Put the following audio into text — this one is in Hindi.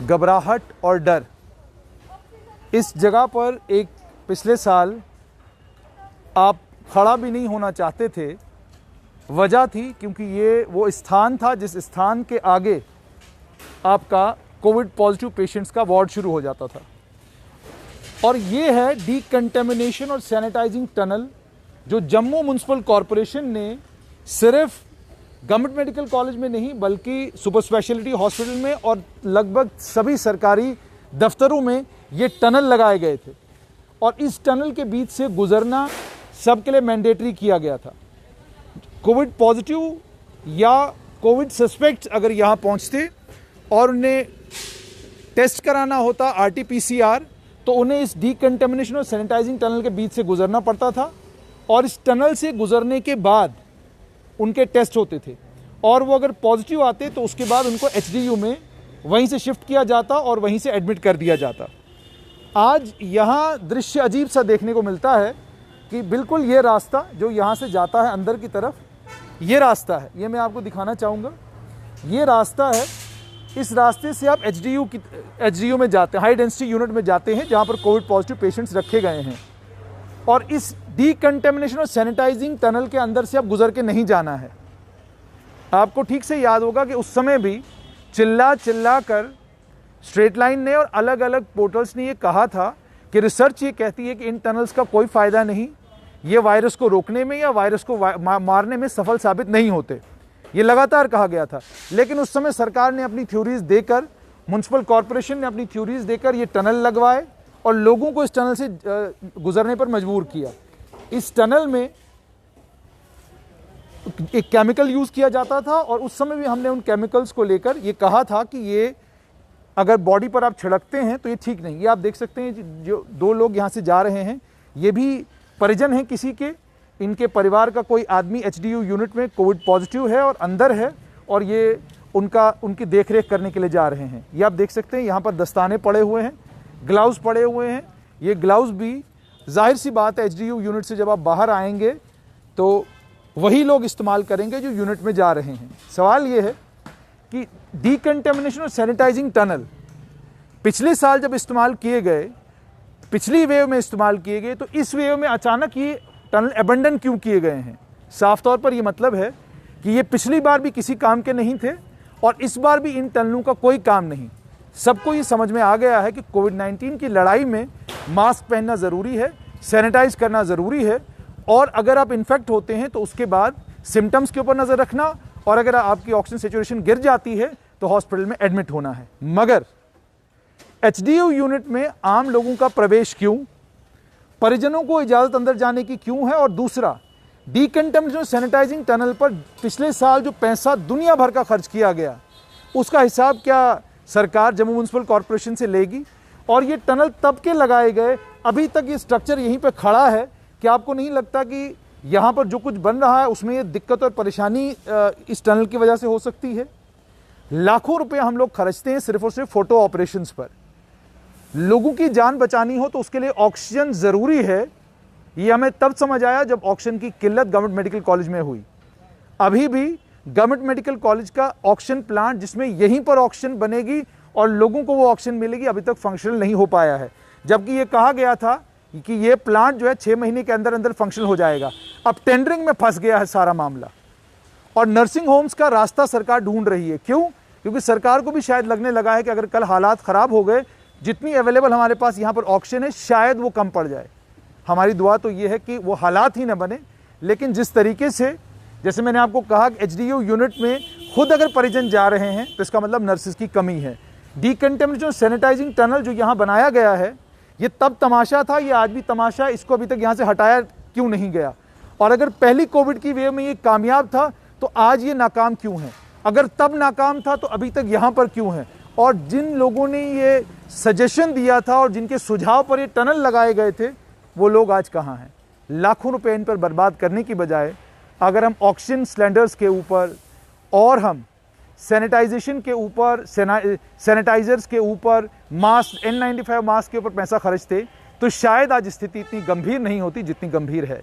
घबराहट और डर। इस जगह पर एक पिछले साल आप खड़ा भी नहीं होना चाहते थे। वजह थी क्योंकि ये वो स्थान था जिस स्थान के आगे आपका कोविड पॉजिटिव पेशेंट्स का वार्ड शुरू हो जाता था। और ये है डीकंटेमिनेशन और सैनिटाइजिंग टनल जो जम्मू म्युनिसिपल कॉरपोरेशन ने सिर्फ गवर्नमेंट मेडिकल कॉलेज में नहीं बल्कि सुपर स्पेशलिटी हॉस्पिटल में और लगभग सभी सरकारी दफ्तरों में ये टनल लगाए गए थे। और इस टनल के बीच से गुजरना सबके लिए मैंडेटरी किया गया था। कोविड पॉजिटिव या कोविड सस्पेक्ट अगर यहाँ पहुँचते और उन्हें टेस्ट कराना होता RT-PCR, तो उन्हें इस डीकंटेमिनेशन और सैनिटाइजिंग टनल के बीच से गुजरना पड़ता था। और इस टनल से गुजरने के बाद उनके टेस्ट होते थे और वो अगर पॉजिटिव आते तो उसके बाद उनको HDU में वहीं से शिफ्ट किया जाता और वहीं से एडमिट कर दिया जाता। आज यहाँ दृश्य अजीब सा देखने को मिलता है कि बिल्कुल ये रास्ता जो यहाँ से जाता है अंदर की तरफ, ये रास्ता है, ये मैं आपको दिखाना चाहूँगा। ये रास्ता है, इस रास्ते से आप HDU में जाते हैं, हाई डेंसिटी यूनिट में जाते हैं जहाँ पर कोविड पॉजिटिव पेशेंट्स रखे गए हैं। और इस डीकंटेमिनेशन और सैनिटाइजिंग टनल के अंदर से अब गुजर के नहीं जाना है। आपको ठीक से याद होगा कि उस समय भी चिल्ला कर स्ट्रेट लाइन ने और अलग अलग पोर्टल्स ने ये कहा था कि रिसर्च ये कहती है कि इन टनल्स का कोई फ़ायदा नहीं, ये वायरस को रोकने में या वायरस को मारने में सफल साबित नहीं होते। ये लगातार कहा गया था। लेकिन उस समय सरकार ने अपनी थ्योरीज देकर, म्युनिसिपल कॉरपोरेशन ने अपनी थ्योरीज देकर ये टनल लगवाए और लोगों को इस टनल से गुजरने पर मजबूर किया। इस टनल में एक केमिकल यूज़ किया जाता था और उस समय भी हमने उन केमिकल्स को लेकर ये कहा था कि ये अगर बॉडी पर आप छिड़कते हैं तो ये ठीक नहीं। ये आप देख सकते हैं जो दो लोग यहाँ से जा रहे हैं, ये भी परिजन हैं किसी के। इनके परिवार का कोई आदमी HDU यूनिट में कोविड पॉजिटिव है और अंदर है और ये उनकी देखरेख करने के लिए जा रहे हैं। ये आप देख सकते हैं यहाँ पर दस्ताने पड़े हुए हैं, ग्लव्स पड़े हुए हैं। ये ग्लव्स भी जाहिर सी बात है HDU यूनिट से जब आप बाहर आएंगे तो वही लोग इस्तेमाल करेंगे जो यूनिट में जा रहे हैं। सवाल ये है कि डीकंटेमिनेशन और सैनिटाइजिंग टनल पिछले साल जब इस्तेमाल किए गए, पिछली वेव में इस्तेमाल किए गए, तो इस वेव में अचानक ये टनल अबंडन क्यों किए गए हैं? साफ तौर पर ये मतलब है कि ये पिछली बार भी किसी काम के नहीं थे और इस बार भी इन टनलों का कोई काम नहीं। सबको ये समझ में आ गया है कि कोविड-19 की लड़ाई में मास्क पहनना ज़रूरी है, सैनिटाइज करना ज़रूरी है और अगर आप इन्फेक्ट होते हैं तो उसके बाद सिम्टम्स के ऊपर नज़र रखना और अगर आपकी ऑक्सीजन सैचुरेशन गिर जाती है तो हॉस्पिटल में एडमिट होना है। मगर HDU यूनिट में आम लोगों का प्रवेश क्यों, परिजनों को इजाज़त अंदर जाने की क्यों है? और दूसरा, डीकंटेमिनेशन सैनिटाइजिंग टनल पर पिछले साल जो पैसा दुनिया भर का खर्च किया गया उसका हिसाब क्या सरकार जम्मू म्युनिसिपल कॉरपोरेशन से लेगी? और ये टनल तब के लगाए गए, अभी तक ये स्ट्रक्चर यहीं पे खड़ा है। क्या आपको नहीं लगता कि यहाँ पर जो कुछ बन रहा है उसमें ये दिक्कत और परेशानी इस टनल की वजह से हो सकती है? लाखों रुपए हम लोग खर्चते हैं सिर्फ और सिर्फ फोटो ऑपरेशंस पर। लोगों की जान बचानी हो तो उसके लिए ऑक्सीजन ज़रूरी है। ये हमें तब समझ आया जब ऑक्सीजन की किल्लत गवर्नमेंट मेडिकल कॉलेज में हुई। अभी भी गवर्नमेंट मेडिकल कॉलेज का ऑक्सीजन प्लांट जिसमें यहीं पर ऑक्सीजन बनेगी और लोगों को वो ऑक्सीजन मिलेगी, अभी तक फंक्शनल नहीं हो पाया है। जबकि ये कहा गया था कि ये प्लांट जो है 6 महीने के अंदर अंदर फंक्शनल हो जाएगा। अब टेंडरिंग में फंस गया है सारा मामला और नर्सिंग होम्स का रास्ता सरकार ढूंढ रही है। क्यों? क्योंकि सरकार को भी शायद लगने लगा है कि अगर कल हालात ख़राब हो गए, जितनी अवेलेबल हमारे पास यहाँ पर ऑक्सीजन है शायद वो कम पड़ जाए। हमारी दुआ तो ये है कि वो हालात ही न बने। लेकिन जिस तरीके से, जैसे मैंने आपको कहा कि HDU यूनिट में खुद अगर परिजन जा रहे हैं तो इसका मतलब नर्सेज की कमी है। डीकंटेमिनेशन सैनिटाइजिंग टनल जो यहाँ बनाया गया है, ये तब तमाशा था, ये आज भी तमाशा है। इसको अभी तक यहाँ से हटाया क्यों नहीं गया? और अगर पहली कोविड की वेव में ये कामयाब था तो आज ये नाकाम क्यों है? अगर तब नाकाम था तो अभी तक यहाँ पर क्यों है? और जिन लोगों ने ये सजेशन दिया था और जिनके सुझाव पर ये टनल लगाए गए थे, वो लोग आज कहाँ हैं? लाखों रुपए इन पर बर्बाद करने की बजाय अगर हम ऑक्सीजन सिलेंडर्स के ऊपर और हम सैनिटाइजेशन के ऊपर, सैनिटाइजर्स के ऊपर, मास्क, N95 मास्क के ऊपर पैसा खर्चते तो शायद आज स्थिति इतनी गंभीर नहीं होती जितनी गंभीर है।